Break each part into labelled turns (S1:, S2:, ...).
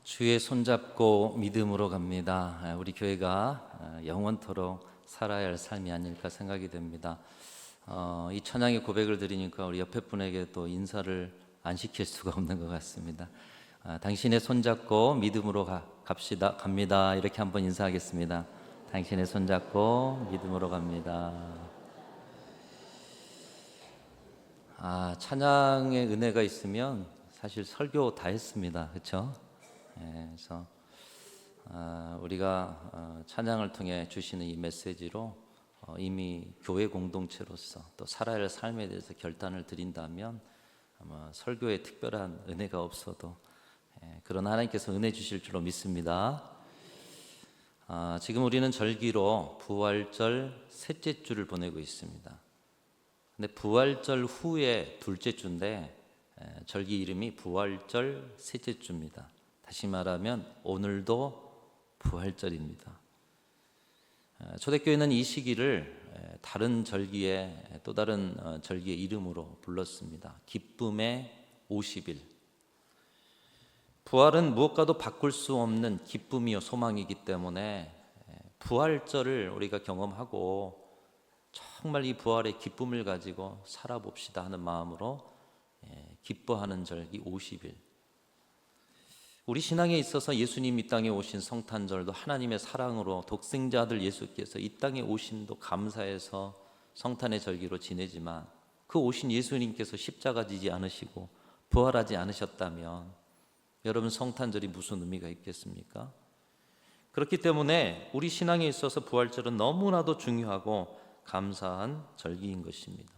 S1: 주의 손잡고 믿음으로 갑니다. 우리 교회가 영원토록 살아야 할 삶이 아닐까 생각이 됩니다. 이 찬양의 고백을 드리니까 우리 옆에 분에게 또 인사를 안 시킬 수가 없는 것 같습니다. 당신의 손잡고 믿음으로 갑니다. 이렇게 한번 인사하겠습니다. 당신의 손잡고 믿음으로 갑니다. 찬양의 은혜가 있으면 사실 설교 다 했습니다. 그렇죠? 그래서 우리가 찬양을 통해 주시는 이 메시지로 이미 교회 공동체로서 또 살아야 할 삶에 대해서 결단을 드린다면 아마 설교에 특별한 은혜가 없어도 그런 하나님께서 은혜 주실 줄로 믿습니다. 지금 우리는 절기로 부활절 셋째 주를 보내고 있습니다. 근데 부활절 후에 둘째 주인데 절기 이름이 부활절 셋째 주입니다. 다시 말하면 오늘도 부활절입니다. 초대교회는 이 시기를 다른 절기의 또 다른 절기의 이름으로 불렀습니다. 기쁨의 50일. 부활은 무엇과도 바꿀 수 없는 기쁨이요 소망이기 때문에 부활절을 우리가 경험하고 정말 이 부활의 기쁨을 가지고 살아봅시다 하는 마음으로 기뻐하는 절기 50일. 우리 신앙에 있어서 예수님 이 땅에 오신 성탄절도 하나님의 사랑으로 독생자 아들 예수께서 이 땅에 오심도 감사해서 성탄의 절기로 지내지만 그 오신 예수님께서 십자가 지지 않으시고 부활하지 않으셨다면 여러분 성탄절이 무슨 의미가 있겠습니까? 그렇기 때문에 우리 신앙에 있어서 부활절은 너무나도 중요하고 감사한 절기인 것입니다.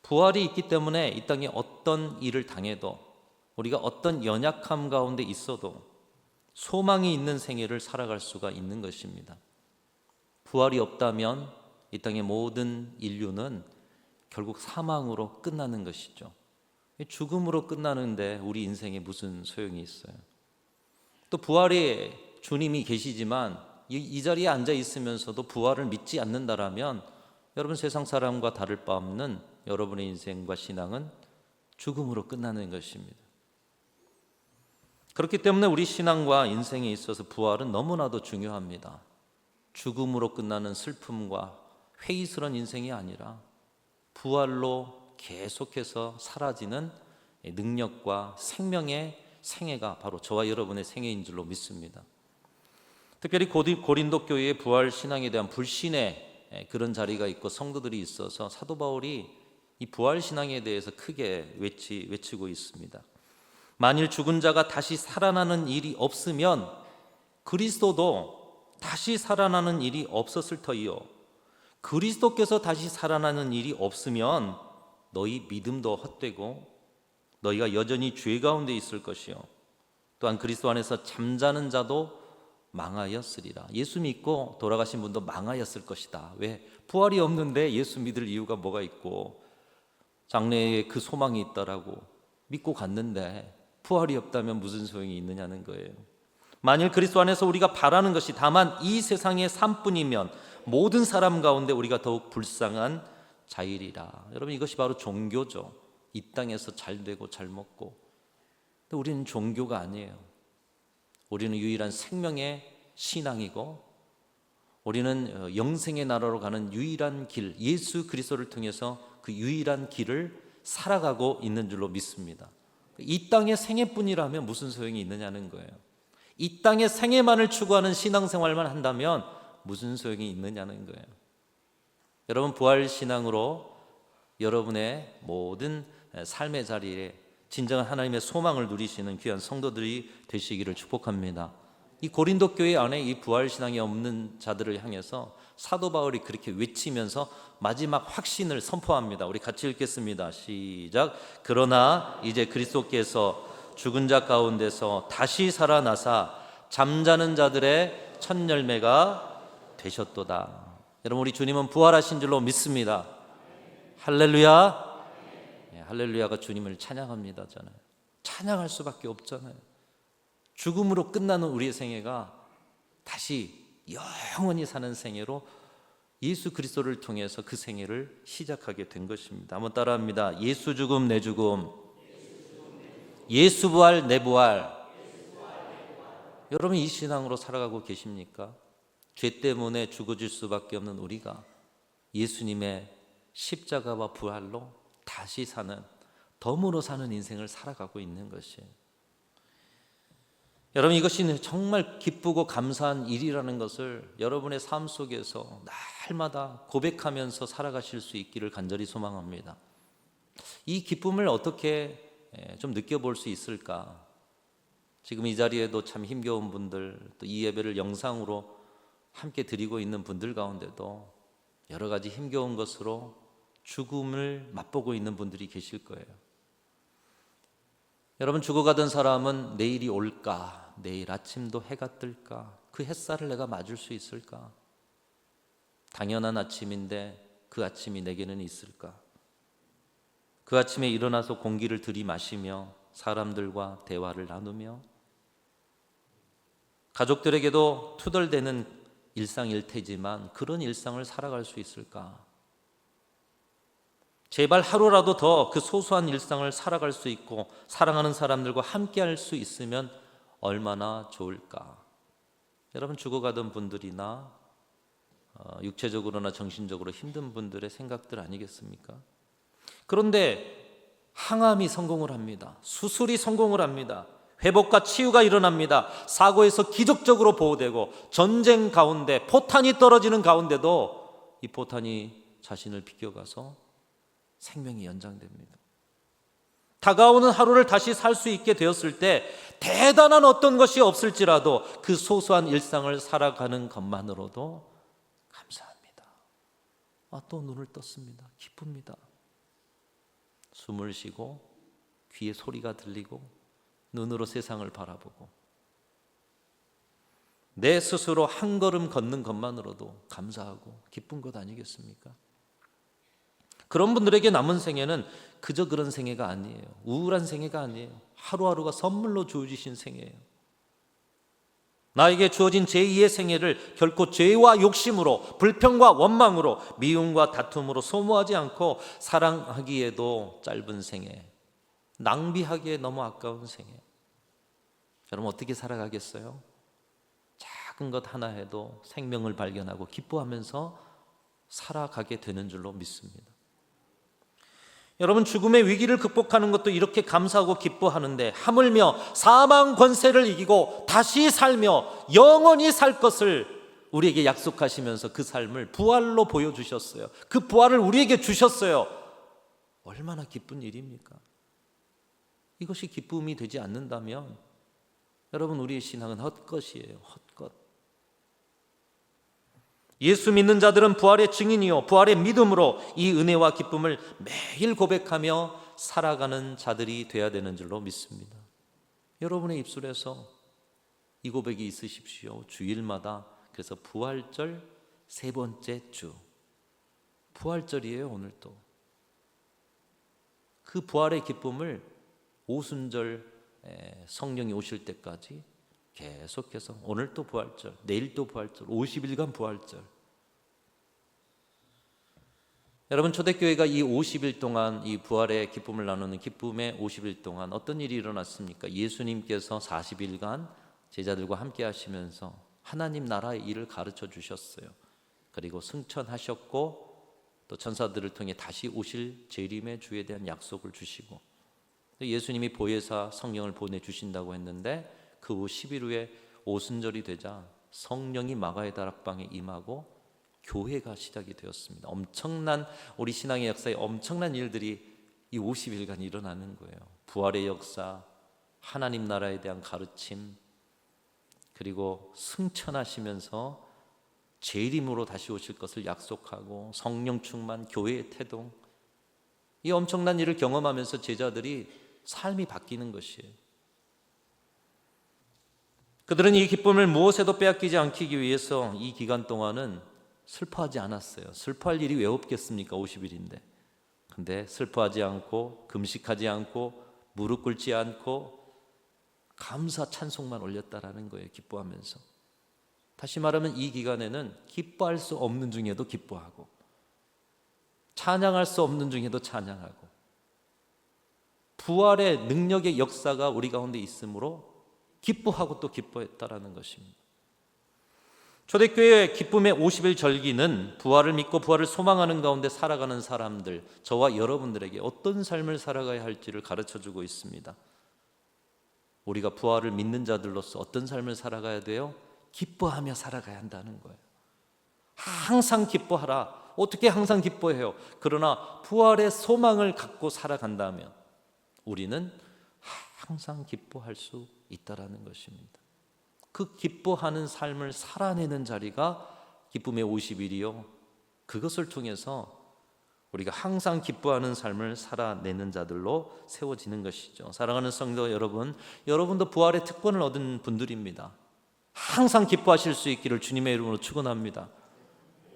S1: 부활이 있기 때문에 이 땅에 어떤 일을 당해도 우리가 어떤 연약함 가운데 있어도 소망이 있는 생애를 살아갈 수가 있는 것입니다. 부활이 없다면 이 땅의 모든 인류는 결국 사망으로 끝나는 것이죠. 죽음으로 끝나는데 우리 인생에 무슨 소용이 있어요? 또 부활에 주님이 계시지만 이 자리에 앉아 있으면서도 부활을 믿지 않는다라면 여러분 세상 사람과 다를 바 없는 여러분의 인생과 신앙은 죽음으로 끝나는 것입니다. 그렇기 때문에 우리 신앙과 인생에 있어서 부활은 너무나도 중요합니다. 죽음으로 끝나는 슬픔과 회의스러운 인생이 아니라 부활로 계속해서 사라지는 능력과 생명의 생애가 바로 저와 여러분의 생애인 줄로 믿습니다. 특별히 고린도 교회의 부활 신앙에 대한 불신의 그런 자리가 있고 성도들이 있어서 사도 바울이 이 부활 신앙에 대해서 크게 외치고 있습니다. 만일 죽은 자가 다시 살아나는 일이 없으면 그리스도도 다시 살아나는 일이 없었을 터이요 그리스도께서 다시 살아나는 일이 없으면 너희 믿음도 헛되고 너희가 여전히 죄 가운데 있을 것이요 또한 그리스도 안에서 잠자는 자도 망하였으리라. 예수 믿고 돌아가신 분도 망하였을 것이다. 왜? 부활이 없는데 예수 믿을 이유가 뭐가 있고 장래에 그 소망이 있다라고 믿고 갔는데 부활이 없다면 무슨 소용이 있느냐는 거예요. 만일 그리스도 안에서 우리가 바라는 것이 다만 이 세상의 삶뿐이면 모든 사람 가운데 우리가 더욱 불쌍한 자일이라. 여러분 이것이 바로 종교죠. 이 땅에서 잘 되고 잘 먹고. 근데 우리는 종교가 아니에요. 우리는 유일한 생명의 신앙이고 우리는 영생의 나라로 가는 유일한 길, 예수 그리스도를 통해서 그 유일한 길을 살아가고 있는 줄로 믿습니다. 이 땅의 생애뿐이라면 무슨 소용이 있느냐는 거예요. 이 땅의 생애만을 추구하는 신앙생활만 한다면 무슨 소용이 있느냐는 거예요. 여러분 부활신앙으로 여러분의 모든 삶의 자리에 진정한 하나님의 소망을 누리시는 귀한 성도들이 되시기를 축복합니다. 이 고린도 교회 안에 이 부활신앙이 없는 자들을 향해서 사도 바울이 그렇게 외치면서 마지막 확신을 선포합니다. 우리 같이 읽겠습니다. 시작. 그러나 이제 그리스도께서 죽은 자 가운데서 다시 살아나사 잠자는 자들의 첫 열매가 되셨도다. 여러분 우리 주님은 부활하신 줄로 믿습니다. 할렐루야. 할렐루야가 주님을 찬양합니다잖아요. 찬양할 수밖에 없잖아요. 죽음으로 끝나는 우리의 생애가 다시 영원히 사는 생애로 예수 그리스도를 통해서 그 생애를 시작하게 된 것입니다. 한번 따라합니다. 예수 죽음 내 죽음, 예수 부활 내 부활, 여러분 이 신앙으로 살아가고 계십니까? 죄 때문에 죽어질 수밖에 없는 우리가 예수님의 십자가와 부활로 다시 사는, 덤으로 사는 인생을 살아가고 있는 것이에요. 여러분 이것이 정말 기쁘고 감사한 일이라는 것을 여러분의 삶 속에서 날마다 고백하면서 살아가실 수 있기를 간절히 소망합니다. 이 기쁨을 어떻게 좀 느껴볼 수 있을까? 지금 이 자리에도 참 힘겨운 분들, 또 이 예배를 영상으로 함께 드리고 있는 분들 가운데도 여러 가지 힘겨운 것으로 죽음을 맛보고 있는 분들이 계실 거예요. 여러분 죽어가던 사람은 내일이 올까? 내일 아침도 해가 뜰까? 그 햇살을 내가 맞을 수 있을까? 당연한 아침인데 그 아침이 내게는 있을까? 그 아침에 일어나서 공기를 들이마시며 사람들과 대화를 나누며 가족들에게도 투덜대는 일상일 테지만 그런 일상을 살아갈 수 있을까? 제발 하루라도 더 그 소소한 일상을 살아갈 수 있고 사랑하는 사람들과 함께 할 수 있으면 얼마나 좋을까? 여러분 죽어가던 분들이나 육체적으로나 정신적으로 힘든 분들의 생각들 아니겠습니까? 그런데 항암이 성공을 합니다. 수술이 성공을 합니다. 회복과 치유가 일어납니다. 사고에서 기적적으로 보호되고 전쟁 가운데 포탄이 떨어지는 가운데도 이 포탄이 자신을 비껴가서 생명이 연장됩니다. 다가오는 하루를 다시 살 수 있게 되었을 때 대단한 어떤 것이 없을지라도 그 소소한 일상을 살아가는 것만으로도 감사합니다. 또 눈을 떴습니다. 기쁩니다. 숨을 쉬고 귀에 소리가 들리고 눈으로 세상을 바라보고 내 스스로 한 걸음 걷는 것만으로도 감사하고 기쁜 것 아니겠습니까? 그런 분들에게 남은 생애는 그저 그런 생애가 아니에요. 우울한 생애가 아니에요. 하루하루가 선물로 주어지신 생애예요. 나에게 주어진 제2의 생애를 결코 죄와 욕심으로, 불평과 원망으로, 미움과 다툼으로 소모하지 않고 사랑하기에도 짧은 생애, 낭비하기에 너무 아까운 생애. 여러분 어떻게 살아가겠어요? 작은 것 하나 해도 생명을 발견하고 기뻐하면서 살아가게 되는 줄로 믿습니다. 여러분 죽음의 위기를 극복하는 것도 이렇게 감사하고 기뻐하는데 하물며 사망 권세를 이기고 다시 살며 영원히 살 것을 우리에게 약속하시면서 그 삶을 부활로 보여주셨어요. 그 부활을 우리에게 주셨어요. 얼마나 기쁜 일입니까? 이것이 기쁨이 되지 않는다면 여러분 우리의 신앙은 헛것이에요. 헛것. 예수 믿는 자들은 부활의 증인이요 부활의 믿음으로 이 은혜와 기쁨을 매일 고백하며 살아가는 자들이 돼야 되는 줄로 믿습니다. 여러분의 입술에서 이 고백이 있으십시오. 주일마다. 그래서 부활절 세 번째 주 부활절이에요. 오늘도 그 부활의 기쁨을 오순절 성령이 오실 때까지 계속해서 오늘 또 부활절, 내일 또 부활절, 50일간 부활절. 여러분 초대교회가 이 50일 동안 이 부활의 기쁨을 나누는 기쁨의 50일 동안 어떤 일이 일어났습니까? 예수님께서 40일간 제자들과 함께 하시면서 하나님 나라의 일을 가르쳐 주셨어요. 그리고 승천하셨고 또 천사들을 통해 다시 오실 재림의 주에 대한 약속을 주시고 예수님이 보혜사 성령을 보내주신다고 했는데 그 후 10일 후에 오순절이 되자 성령이 마가의 다락방에 임하고 교회가 시작이 되었습니다. 엄청난 우리 신앙의 역사에 엄청난 일들이 이 50일간 일어나는 거예요. 부활의 역사, 하나님 나라에 대한 가르침, 그리고 승천하시면서 재림으로 다시 오실 것을 약속하고 성령 충만, 교회의 태동, 이 엄청난 일을 경험하면서 제자들이 삶이 바뀌는 것이에요. 그들은 이 기쁨을 무엇에도 빼앗기지 않기 위해서 이 기간 동안은 슬퍼하지 않았어요. 슬퍼할 일이 왜 없겠습니까? 50일인데. 근데 슬퍼하지 않고 금식하지 않고 무릎 꿇지 않고 감사 찬송만 올렸다라는 거예요. 기뻐하면서. 다시 말하면 이 기간에는 기뻐할 수 없는 중에도 기뻐하고 찬양할 수 없는 중에도 찬양하고 부활의 능력의 역사가 우리 가운데 있으므로 기뻐하고 또 기뻐했다라는 것입니다. 초대교회 기쁨의 50일 절기는 부활을 믿고 부활을 소망하는 가운데 살아가는 사람들, 저와 여러분들에게 어떤 삶을 살아가야 할지를 가르쳐주고 있습니다. 우리가 부활을 믿는 자들로서 어떤 삶을 살아가야 돼요? 기뻐하며 살아가야 한다는 거예요. 항상 기뻐하라. 어떻게 항상 기뻐해요? 그러나 부활의 소망을 갖고 살아간다면 우리는 항상 기뻐할 수 있다라는 것입니다. 그 기뻐하는 삶을 살아내는 자리가 기쁨의 50일이요. 그것을 통해서 우리가 항상 기뻐하는 삶을 살아내는 자들로 세워지는 것이죠. 사랑하는 성도 여러분, 여러분도 부활의 특권을 얻은 분들입니다. 항상 기뻐하실 수 있기를 주님의 이름으로 축원합니다.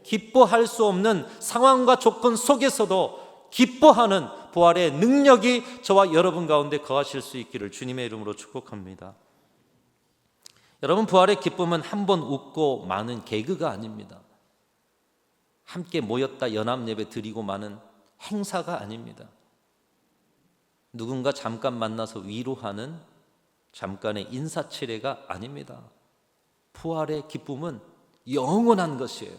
S1: 기뻐할 수 없는 상황과 조건 속에서도 기뻐하는 부활의 능력이 저와 여러분 가운데 거하실 수 있기를 주님의 이름으로 축복합니다. 여러분, 부활의 기쁨은 한 번 웃고 마는 개그가 아닙니다. 함께 모였다 연합 예배 드리고 마는 행사가 아닙니다. 누군가 잠깐 만나서 위로하는 잠깐의 인사치레가 아닙니다. 부활의 기쁨은 영원한 것이에요.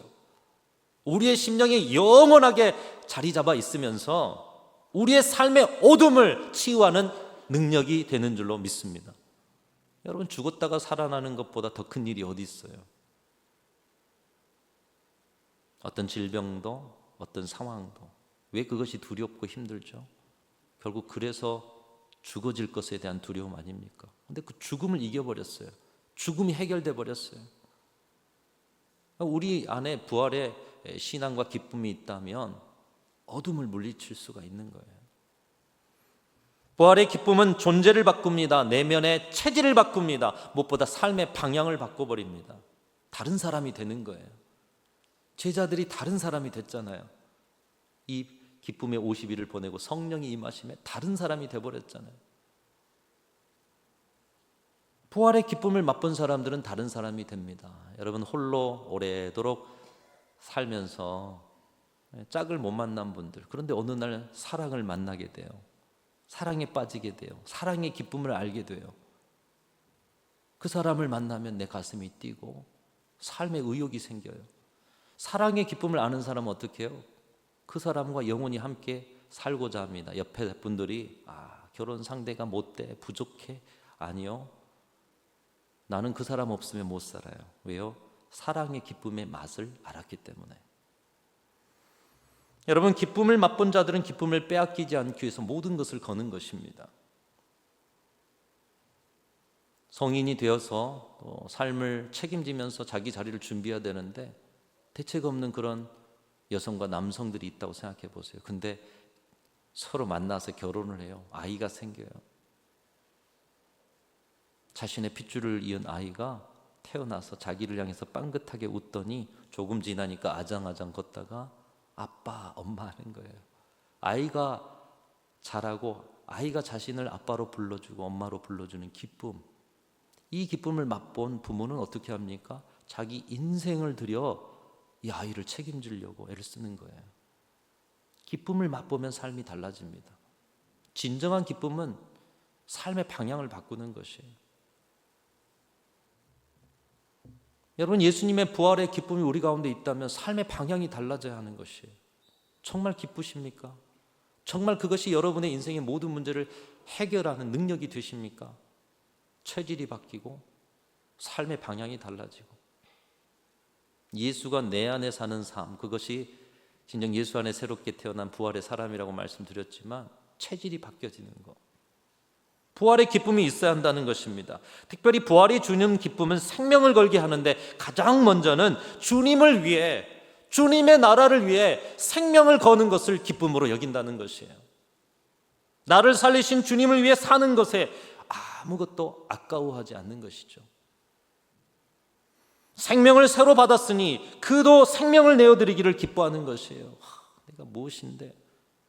S1: 우리의 심령에 영원하게 자리 잡아 있으면서 우리의 삶의 어둠을 치유하는 능력이 되는 줄로 믿습니다. 여러분, 죽었다가 살아나는 것보다 더 큰 일이 어디 있어요? 어떤 질병도 어떤 상황도 왜 그것이 두렵고 힘들죠? 결국 그래서 죽어질 것에 대한 두려움 아닙니까? 근데 그 죽음을 이겨버렸어요. 죽음이 해결돼 버렸어요. 우리 안에 부활의 신앙과 기쁨이 있다면 어둠을 물리칠 수가 있는 거예요. 부활의 기쁨은 존재를 바꿉니다. 내면의 체질을 바꿉니다. 무엇보다 삶의 방향을 바꿔버립니다. 다른 사람이 되는 거예요. 제자들이 다른 사람이 됐잖아요. 이 기쁨의 50일을 보내고 성령이 임하심에 다른 사람이 돼버렸잖아요. 부활의 기쁨을 맛본 사람들은 다른 사람이 됩니다. 여러분, 홀로 오래도록 살면서 짝을 못 만난 분들, 그런데 어느 날 사랑을 만나게 돼요. 사랑에 빠지게 돼요. 사랑의 기쁨을 알게 돼요. 그 사람을 만나면 내 가슴이 뛰고 삶에 의욕이 생겨요. 사랑의 기쁨을 아는 사람은 어떻게 해요? 그 사람과 영원히 함께 살고자 합니다. 옆에 분들이 결혼 상대가 못돼, 부족해. 아니요, 나는 그 사람 없으면 못 살아요. 왜요? 사랑의 기쁨의 맛을 알았기 때문에. 여러분, 기쁨을 맛본 자들은 기쁨을 빼앗기지 않기 위해서 모든 것을 거는 것입니다. 성인이 되어서 또 삶을 책임지면서 자기 자리를 준비해야 되는데 대책 없는 그런 여성과 남성들이 있다고 생각해 보세요. 근데 서로 만나서 결혼을 해요. 아이가 생겨요. 자신의 핏줄을 이은 아이가 태어나서 자기를 향해서 빵긋하게 웃더니 조금 지나니까 아장아장 걷다가 아빠, 엄마 하는 거예요. 아이가 자라고 아이가 자신을 아빠로 불러주고 엄마로 불러주는 기쁨. 이 기쁨을 맛본 부모는 어떻게 합니까? 자기 인생을 들여 이 아이를 책임지려고 애를 쓰는 거예요. 기쁨을 맛보면 삶이 달라집니다. 진정한 기쁨은 삶의 방향을 바꾸는 것이에요. 여러분, 예수님의 부활의 기쁨이 우리 가운데 있다면 삶의 방향이 달라져야 하는 것이에요. 정말 기쁘십니까? 정말 그것이 여러분의 인생의 모든 문제를 해결하는 능력이 되십니까? 체질이 바뀌고 삶의 방향이 달라지고 예수가 내 안에 사는 삶, 그것이 진정 예수 안에 새롭게 태어난 부활의 사람이라고 말씀드렸지만 체질이 바뀌어지는 것, 부활의 기쁨이 있어야 한다는 것입니다. 특별히 부활이 주는 기쁨은 생명을 걸게 하는데 가장 먼저는 주님을 위해, 주님의 나라를 위해 생명을 거는 것을 기쁨으로 여긴다는 것이에요. 나를 살리신 주님을 위해 사는 것에 아무것도 아까워하지 않는 것이죠. 생명을 새로 받았으니 그도 생명을 내어드리기를 기뻐하는 것이에요. 내가 무엇인데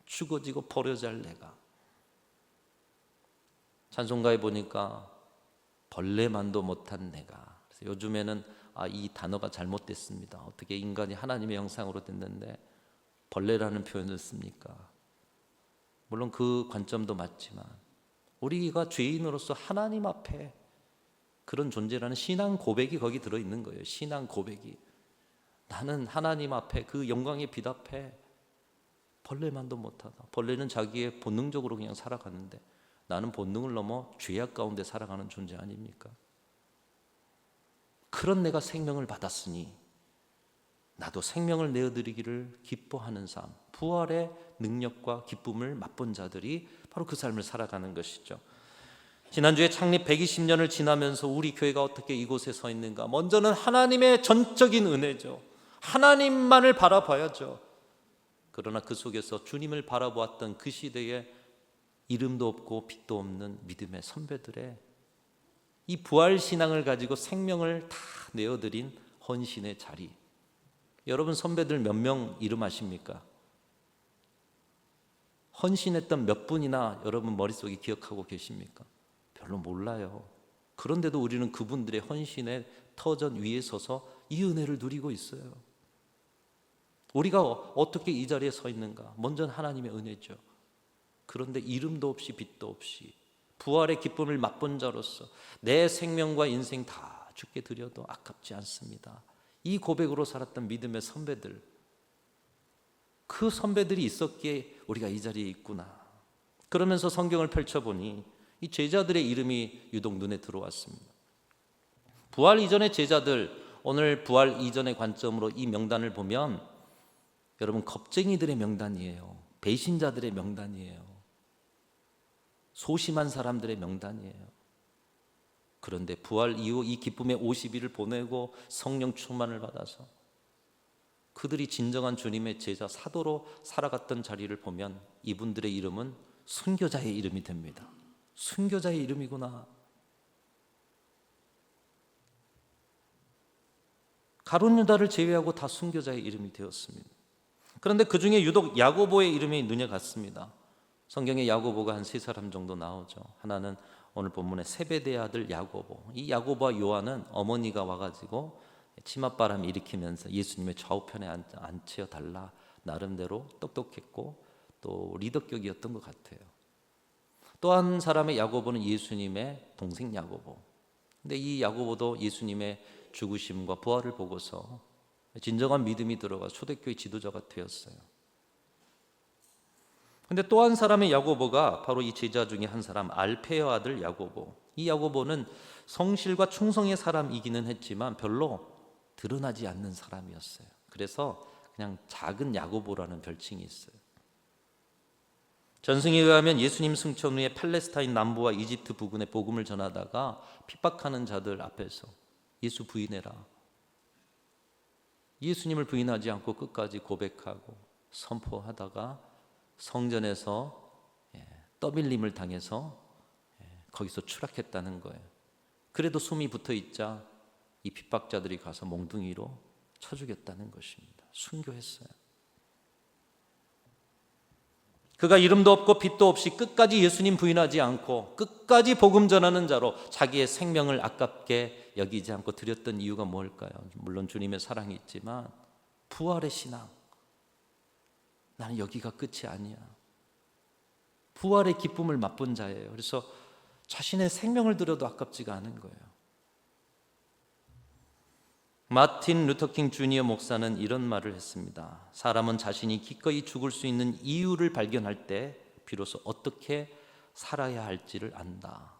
S1: 죽어지고 버려져 할 내가. 찬송가에 보니까 벌레만도 못한 내가. 그래서 요즘에는 이 단어가 잘못됐습니다. 어떻게 인간이 하나님의 형상으로 됐는데 벌레라는 표현을 씁니까? 물론 그 관점도 맞지만 우리가 죄인으로서 하나님 앞에 그런 존재라는 신앙 고백이 거기 들어있는 거예요. 신앙 고백이. 나는 하나님 앞에 그 영광의 빛 앞에 벌레만도 못하다. 벌레는 자기의 본능적으로 그냥 살아가는데 나는 본능을 넘어 죄악 가운데 살아가는 존재 아닙니까? 그런 내가 생명을 받았으니 나도 생명을 내어드리기를 기뻐하는 삶, 부활의 능력과 기쁨을 맛본 자들이 바로 그 삶을 살아가는 것이죠. 지난주에 창립 120년을 지나면서 우리 교회가 어떻게 이곳에 서 있는가? 먼저는 하나님의 전적인 은혜죠. 하나님만을 바라봐야죠. 그러나 그 속에서 주님을 바라보았던 그 시대에 이름도 없고 빛도 없는 믿음의 선배들의 이 부활신앙을 가지고 생명을 다 내어드린 헌신의 자리. 여러분 선배들 몇 명 이름 아십니까? 헌신했던 몇 분이나 여러분 머릿속에 기억하고 계십니까? 별로 몰라요. 그런데도 우리는 그분들의 헌신의 터전 위에 서서 이 은혜를 누리고 있어요. 우리가 어떻게 이 자리에 서 있는가? 먼저는 하나님의 은혜죠. 그런데 이름도 없이 빛도 없이 부활의 기쁨을 맛본 자로서 내 생명과 인생 다 주께 드려도 아깝지 않습니다. 이 고백으로 살았던 믿음의 선배들, 그 선배들이 있었기에 우리가 이 자리에 있구나. 그러면서 성경을 펼쳐보니 이 제자들의 이름이 유독 눈에 들어왔습니다. 부활 이전의 제자들, 오늘 부활 이전의 관점으로 이 명단을 보면 여러분 겁쟁이들의 명단이에요. 배신자들의 명단이에요. 소심한 사람들의 명단이에요. 그런데 부활 이후 이 기쁨의 50일을 보내고 성령 충만을 받아서 그들이 진정한 주님의 제자 사도로 살아갔던 자리를 보면 이분들의 이름은 순교자의 이름이 됩니다. 순교자의 이름이구나. 가룟 유다를 제외하고 다 순교자의 이름이 되었습니다. 그런데 그 중에 유독 야고보의 이름이 눈에 갔습니다. 성경에 야고보가 한 세 사람 정도 나오죠. 하나는 오늘 본문의 세베대의 아들 야고보. 이 야고보와 요한은 어머니가 와가지고 치맛바람 일으키면서 예수님의 좌우편에 앉혀 달라. 나름대로 똑똑했고 또 리더격이었던 것 같아요. 또 한 사람의 야고보는 예수님의 동생 야고보. 근데 이 야고보도 예수님의 죽으심과 부활을 보고서 진정한 믿음이 들어가 초대교회 지도자가 되었어요. 근데 또 한 사람의 야고보가 바로 이 제자 중에 한 사람 알페의 아들 야고보. 이 야고보는 성실과 충성의 사람이기는 했지만 별로 드러나지 않는 사람이었어요. 그래서 그냥 작은 야고보라는 별칭이 있어요. 전승에 의하면 예수님 승천 후에 팔레스타인 남부와 이집트 부근에 복음을 전하다가 핍박하는 자들 앞에서 예수 부인해라. 예수님을 부인하지 않고 끝까지 고백하고 선포하다가 성전에서 떠밀림을 당해서 거기서 추락했다는 거예요. 그래도 숨이 붙어 있자 이 핍박자들이 가서 몽둥이로 쳐 죽였다는 것입니다. 순교했어요. 그가 이름도 없고 빛도 없이 끝까지 예수님 부인하지 않고 끝까지 복음 전하는 자로 자기의 생명을 아깝게 여기지 않고 드렸던 이유가 뭘까요? 물론 주님의 사랑이 있지만 부활의 신앙. 나는 여기가 끝이 아니야. 부활의 기쁨을 맛본 자예요. 그래서 자신의 생명을 들여도 아깝지가 않은 거예요. 마틴 루터킹 주니어 목사는 이런 말을 했습니다. 사람은 자신이 기꺼이 죽을 수 있는 이유를 발견할 때 비로소 어떻게 살아야 할지를 안다.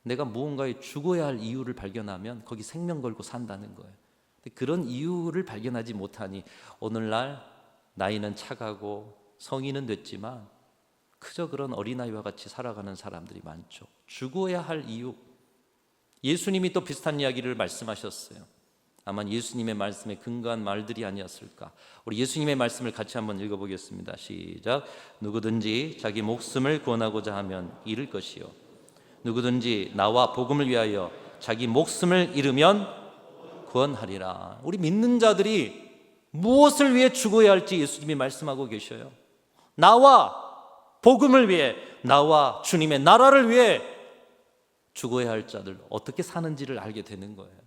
S1: 내가 무언가에 죽어야 할 이유를 발견하면 거기 생명 걸고 산다는 거예요. 그런 이유를 발견하지 못하니 오늘날 나이는 차가고 성인은 됐지만 그저 그런 어린아이와 같이 살아가는 사람들이 많죠. 죽어야 할 이유. 예수님이 또 비슷한 이야기를 말씀하셨어요. 아마 예수님의 말씀에 근거한 말들이 아니었을까. 우리 예수님의 말씀을 같이 한번 읽어보겠습니다. 시작. 누구든지 자기 목숨을 구원하고자 하면 잃을 것이요 누구든지 나와 복음을 위하여 자기 목숨을 잃으면 구원하리라. 우리 믿는 자들이 무엇을 위해 죽어야 할지 예수님이 말씀하고 계셔요. 나와 복음을 위해, 나와 주님의 나라를 위해 죽어야 할 자들 어떻게 사는지를 알게 되는 거예요.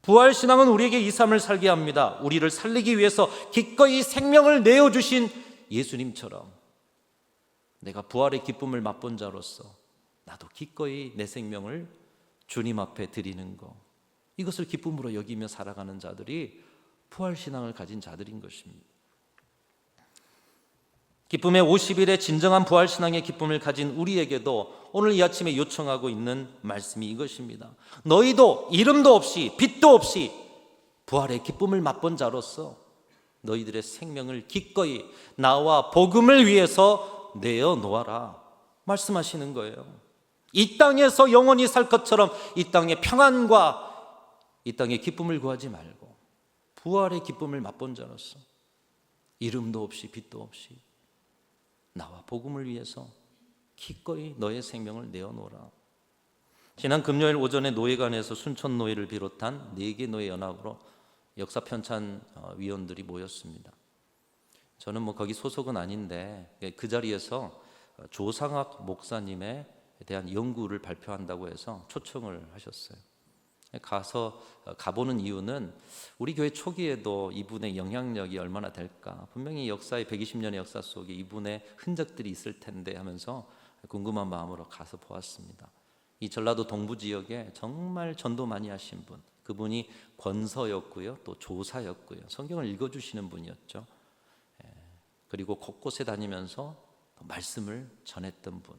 S1: 부활신앙은 우리에게 이 삶을 살게 합니다. 우리를 살리기 위해서 기꺼이 생명을 내어주신 예수님처럼 내가 부활의 기쁨을 맛본 자로서 나도 기꺼이 내 생명을 주님 앞에 드리는 것, 이것을 기쁨으로 여기며 살아가는 자들이 부활신앙을 가진 자들인 것입니다. 기쁨의 50일의 진정한 부활신앙의 기쁨을 가진 우리에게도 오늘 이 아침에 요청하고 있는 말씀이 이것입니다. 너희도 이름도 없이 빛도 없이 부활의 기쁨을 맛본 자로서 너희들의 생명을 기꺼이 나와 복음을 위해서 내어놓아라 말씀하시는 거예요. 이 땅에서 영원히 살 것처럼 이 땅의 평안과 이 땅의 기쁨을 구하지 말고 부활의 기쁨을 맛본 자로서 이름도 없이 빛도 없이 나와 복음을 위해서 기꺼이 너의 생명을 내어놓으라. 지난 금요일 오전에 노예관에서 순천노예를 비롯한 4개 노예 연합으로 역사 편찬 위원들이 모였습니다. 저는 거기 소속은 아닌데 그 자리에서 조상학 목사님에 대한 연구를 발표한다고 해서 초청을 하셨어요. 가보는 이유는 우리 교회 초기에도 이분의 영향력이 얼마나 될까, 분명히 역사의 120년의 역사 속에 이분의 흔적들이 있을 텐데 하면서 궁금한 마음으로 가서 보았습니다. 이 전라도 동부 지역에 정말 전도 많이 하신 분, 그분이 권서였고요, 또 조사였고요, 성경을 읽어주시는 분이었죠. 그리고 곳곳에 다니면서 말씀을 전했던 분,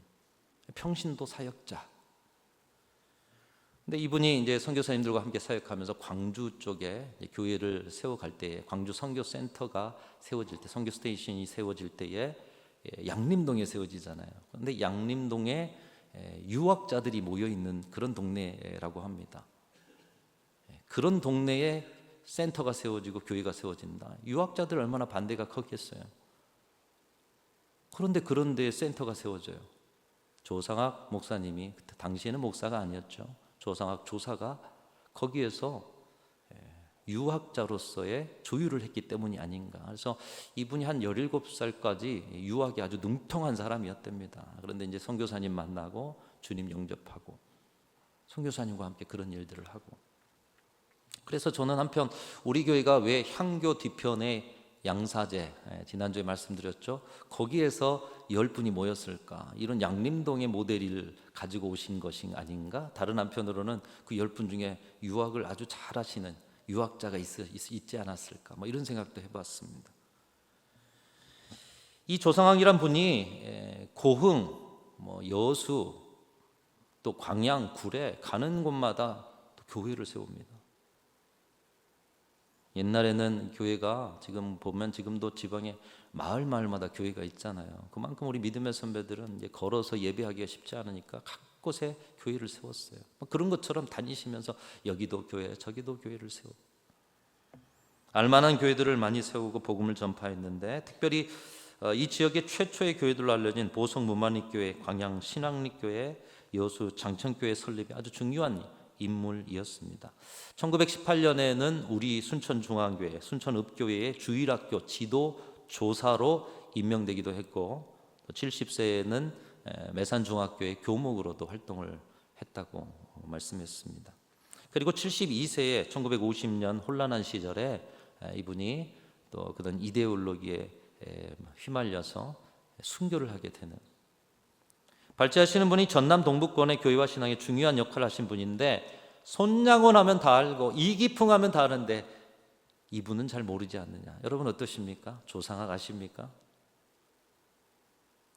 S1: 평신도 사역자. 근데 이분이 이제 선교사님들과 함께 사역하면서 광주 쪽에 교회를 세워갈 때에, 광주 선교센터가 세워질 때, 선교 스테이션이 세워질 때에 양림동에 세워지잖아요. 그런데 양림동에 유학자들이 모여 있는 그런 동네라고 합니다. 그런 동네에 센터가 세워지고 교회가 세워진다. 유학자들 얼마나 반대가 컸겠어요. 그런데 그런 데에 센터가 세워져요. 조상학 목사님이, 그때 당시에는 목사가 아니었죠, 조상학 조사가 거기에서 유학자로서의 조율을 했기 때문이 아닌가. 그래서 이분이 한 17살까지 유학이 아주 능통한 사람이었답니다. 그런데 이제 선교사님 만나고 주님 영접하고 선교사님과 함께 그런 일들을 하고. 그래서 저는 한편 우리 교회가 왜 향교 뒤편에 양사제, 지난주에 말씀드렸죠, 거기에서 10분이 모였을까, 이런 양림동의 모델을 가지고 오신 것이 아닌가. 다른 한편으로는 그 10분 중에 유학을 아주 잘하시는 유학자가 있지 않았을까, 이런 생각도 해봤습니다. 이 조상학이란 분이 고흥, 여수, 또 광양, 구례 가는 곳마다 또 교회를 세웁니다. 옛날에는 교회가, 지금 보면 지금도 지방에 마을마다 교회가 있잖아요. 그만큼 우리 믿음의 선배들은 이제 걸어서 예배하기가 쉽지 않으니까 각 곳에 교회를 세웠어요. 그런 것처럼 다니시면서 여기도 교회, 저기도 교회를 세우고, 알만한 교회들을 많이 세우고 복음을 전파했는데, 특별히 이 지역의 최초의 교회들로 알려진 보성 무만리교회, 광양 신앙리교회, 여수 장천교회 설립이 아주 중요한 인물이었습니다. 1918년에는 우리 순천중앙교회, 순천읍교회의 주일학교 지도조사로 임명되기도 했고, 70세에는 매산중학교의 교목으로도 활동을 했다고 말씀했습니다. 그리고 72세에 1950년 혼란한 시절에 이분이 또 그런 이데올로기에 휘말려서 순교를 하게 되는, 발제하시는 분이 전남 동북권의 교회와 신앙에 중요한 역할을 하신 분인데, 손양원 하면 다 알고 이기풍 하면 다 아는데 이분은 잘 모르지 않느냐. 여러분 어떠십니까? 조상학 아십니까?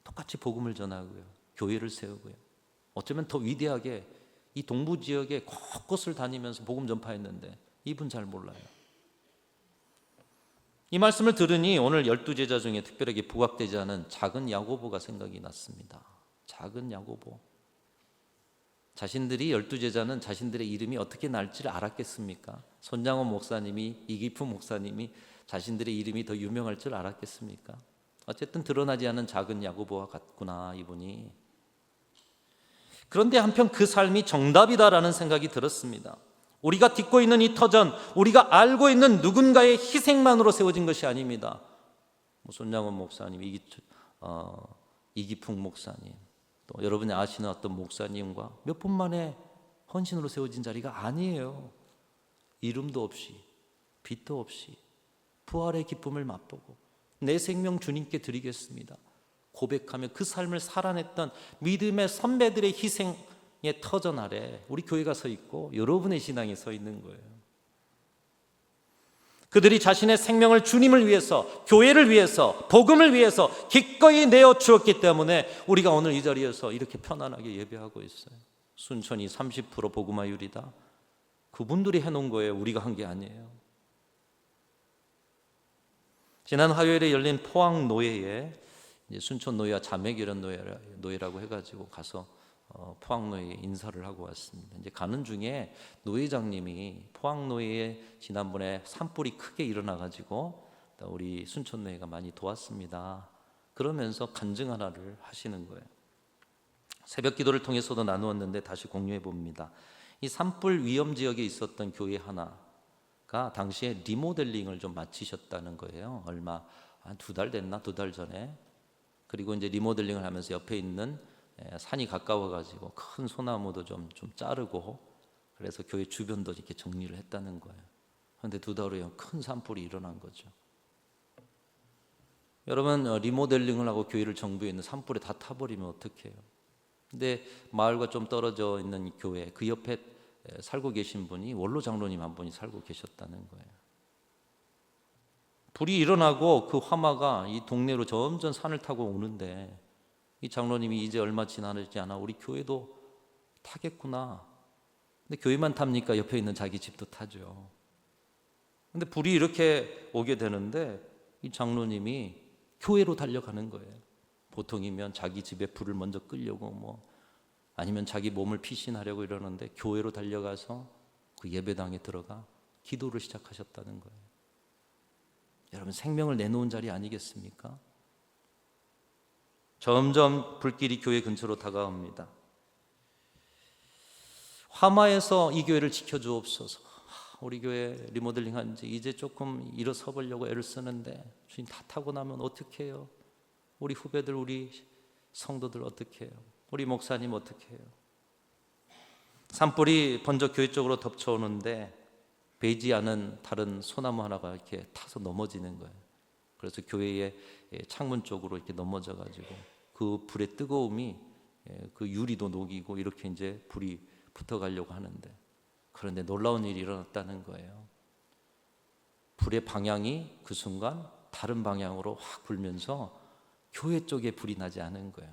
S1: 똑같이 복음을 전하고요, 교회를 세우고요, 어쩌면 더 위대하게 이 동부 지역에 곳곳을 다니면서 복음 전파했는데 이분 잘 몰라요. 이 말씀을 들으니 오늘 12제자 중에 특별하게 부각되지 않은 작은 야고보가 생각이 났습니다. 작은 야고보. 자신들이 12제자는 자신들의 이름이 어떻게 날지를 알았겠습니까? 손장원 목사님이, 이기품 목사님이 자신들의 이름이 더 유명할 줄 알았겠습니까? 어쨌든 드러나지 않은 작은 야고보와 같구나 이분이. 그런데 한편 그 삶이 정답이다라는 생각이 들었습니다. 우리가 딛고 있는 이 터전, 우리가 알고 있는 누군가의 희생만으로 세워진 것이 아닙니다. 손장원 목사님, 이기풍 목사님, 또 여러분이 아시는 어떤 목사님과 몇 분 만에 헌신으로 세워진 자리가 아니에요. 이름도 없이, 빛도 없이 부활의 기쁨을 맛보고 내 생명 주님께 드리겠습니다, 고백하며 그 삶을 살아냈던 믿음의 선배들의 희생의 터전 아래 우리 교회가 서 있고 여러분의 신앙이 서 있는 거예요. 그들이 자신의 생명을 주님을 위해서, 교회를 위해서, 복음을 위해서 기꺼이 내어 주었기 때문에 우리가 오늘 이 자리에서 이렇게 편안하게 예배하고 있어요. 순천이 30% 복음화율이다. 그분들이 해놓은 거예요. 우리가 한 게 아니에요. 지난 화요일에 열린 포항 노예에 순천 노예와 자매결연 노예라고 해가지고 가서 포항 노예에 인사를 하고 왔습니다. 이제 가는 중에 노회장님이 포항 노예에 지난번에 산불이 크게 일어나가지고 우리 순천 노예가 많이 도왔습니다. 그러면서 간증 하나를 하시는 거예요. 새벽 기도를 통해서도 나누었는데 다시 공유해 봅니다. 이 산불 위험 지역에 있었던 교회 하나가 당시에 리모델링을 좀 마치셨다는 거예요. 얼마 한 2달 됐나? 2달 전에. 그리고 이제 리모델링을 하면서 옆에 있는 산이 가까워가지고 큰 소나무도 좀 자르고 그래서 교회 주변도 이렇게 정리를 했다는 거예요. 그런데 2달 후에 큰 산불이 일어난 거죠. 여러분, 리모델링을 하고 교회를 정부에 있는 산불에 다 타버리면 어떡해요? 근데 마을과 좀 떨어져 있는 교회 그 옆에 살고 계신 분이 원로 장로님 한 분이 살고 계셨다는 거예요. 불이 일어나고 그 화마가 이 동네로 점점 산을 타고 오는데 이 장로님이 이제 얼마 지나지 않아 우리 교회도 타겠구나. 근데 교회만 탑니까? 옆에 있는 자기 집도 타죠. 근데 불이 이렇게 오게 되는데 이 장로님이 교회로 달려가는 거예요. 보통이면 자기 집에 불을 먼저 끌려고 아니면 자기 몸을 피신하려고 이러는데 교회로 달려가서 그 예배당에 들어가 기도를 시작하셨다는 거예요. 여러분, 생명을 내놓은 자리 아니겠습니까? 점점 불길이 교회 근처로 다가옵니다. 화마에서 이 교회를 지켜주옵소서. 우리 교회 리모델링 한 지 이제 조금 일어서 보려고 애를 쓰는데 주님 다 타고 나면 어떻게 해요? 우리 후배들, 우리 성도들 어떻게 해요? 우리 목사님 어떻게 해요? 산불이 먼저 교회 쪽으로 덮쳐오는데 베이지 않은 다른 소나무 하나가 이렇게 타서 넘어지는 거예요. 그래서 교회의 창문 쪽으로 이렇게 넘어져가지고 그 불의 뜨거움이 그 유리도 녹이고 이렇게 이제 불이 붙어가려고 하는데 그런데 놀라운 일이 일어났다는 거예요. 불의 방향이 그 순간 다른 방향으로 확 불면서 교회 쪽에 불이 나지 않은 거예요.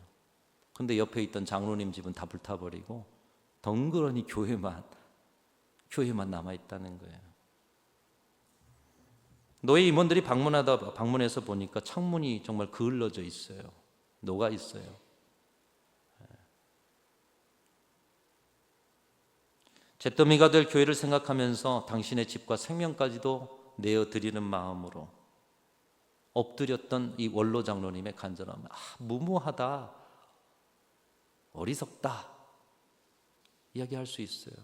S1: 근데 옆에 있던 장로님 집은 다 불타버리고 덩그러니 교회만 남아있다는 거예요. 노예 임원들이 방문해서 보니까 창문이 정말 그을러져 있어요. 녹아 있어요. 잿더미가 될 교회를 생각하면서 당신의 집과 생명까지도 내어드리는 마음으로 엎드렸던 이 원로 장로님의 간절함, 무모하다, 어리석다 이야기할 수 있어요.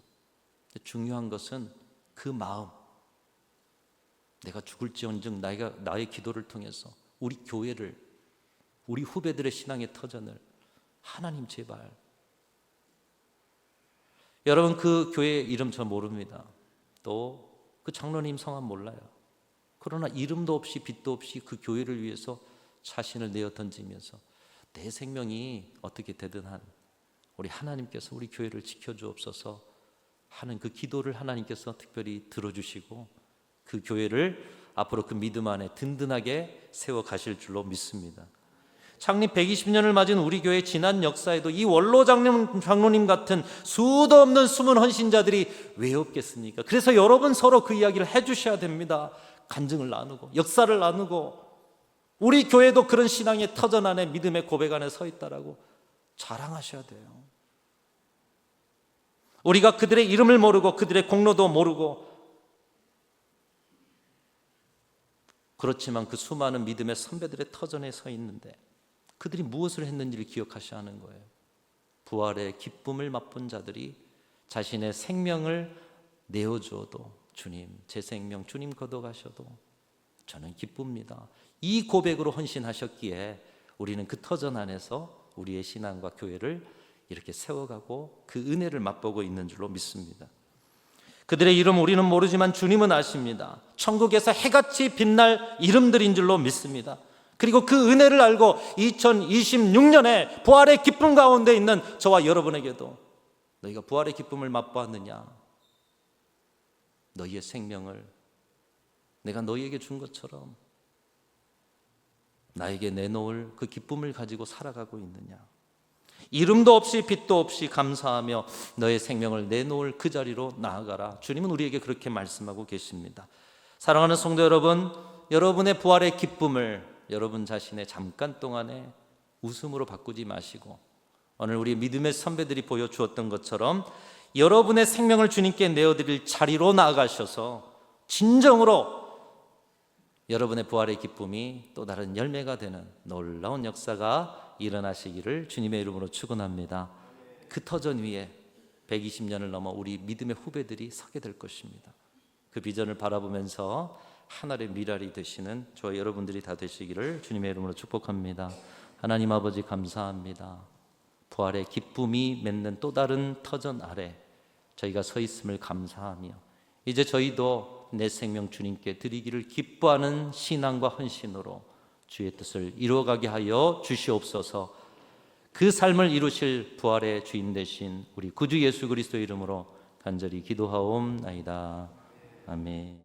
S1: 중요한 것은 그 마음, 내가 죽을지언정 나의 기도를 통해서 우리 교회를, 우리 후배들의 신앙의 터전을 하나님 제발. 여러분, 그 교회 이름 저 모릅니다. 또 그 장로님 성함 몰라요. 그러나 이름도 없이 빛도 없이 그 교회를 위해서 자신을 내어 던지면서 내 생명이 어떻게 되든 한 우리 하나님께서 우리 교회를 지켜주옵소서 하는 그 기도를 하나님께서 특별히 들어주시고 그 교회를 앞으로 그 믿음 안에 든든하게 세워 가실 줄로 믿습니다. 창립 120년을 맞은 우리 교회 지난 역사에도 이 원로 장로님 같은 수도 없는 숨은 헌신자들이 왜 없겠습니까? 그래서 여러분 서로 그 이야기를 해주셔야 됩니다. 간증을 나누고 역사를 나누고 우리 교회도 그런 신앙의 터전 안에 믿음의 고백 안에 서 있다라고 자랑하셔야 돼요. 우리가 그들의 이름을 모르고 그들의 공로도 모르고 그렇지만 그 수많은 믿음의 선배들의 터전에 서 있는데 그들이 무엇을 했는지를 기억하셔야 하는 거예요. 부활의 기쁨을 맛본 자들이 자신의 생명을 내어주어도 주님, 제 생명 주님 걷어가셔도 저는 기쁩니다. 이 고백으로 헌신하셨기에 우리는 그 터전 안에서 우리의 신앙과 교회를 이렇게 세워가고 그 은혜를 맛보고 있는 줄로 믿습니다. 그들의 이름 우리는 모르지만 주님은 아십니다. 천국에서 해같이 빛날 이름들인 줄로 믿습니다. 그리고 그 은혜를 알고 2026년에 부활의 기쁨 가운데 있는 저와 여러분에게도 너희가 부활의 기쁨을 맛보았느냐? 너희의 생명을 내가 너희에게 준 것처럼 나에게 내놓을 그 기쁨을 가지고 살아가고 있느냐? 이름도 없이 빛도 없이 감사하며 너의 생명을 내놓을 그 자리로 나아가라. 주님은 우리에게 그렇게 말씀하고 계십니다. 사랑하는 성도 여러분, 여러분의 부활의 기쁨을 여러분 자신의 잠깐 동안의 웃음으로 바꾸지 마시고 오늘 우리 믿음의 선배들이 보여주었던 것처럼 여러분의 생명을 주님께 내어드릴 자리로 나아가셔서 진정으로 여러분의 부활의 기쁨이 또 다른 열매가 되는 놀라운 역사가 일어나시기를 주님의 이름으로 축원합니다. 그 터전 위에 120년을 넘어 우리 믿음의 후배들이 서게 될 것입니다. 그 비전을 바라보면서 하늘의 미랄이 되시는 저와 여러분들이 다 되시기를 주님의 이름으로 축복합니다. 하나님 아버지 감사합니다. 부활의 기쁨이 맺는 또 다른 터전 아래 저희가 서 있음을 감사하며 이제 저희도 내 생명 주님께 드리기를 기뻐하는 신앙과 헌신으로 주의 뜻을 이루어가게 하여 주시옵소서. 그 삶을 이루실 부활의 주인 되신 우리 구주 예수 그리스도 이름으로 간절히 기도하옵나이다. 아멘.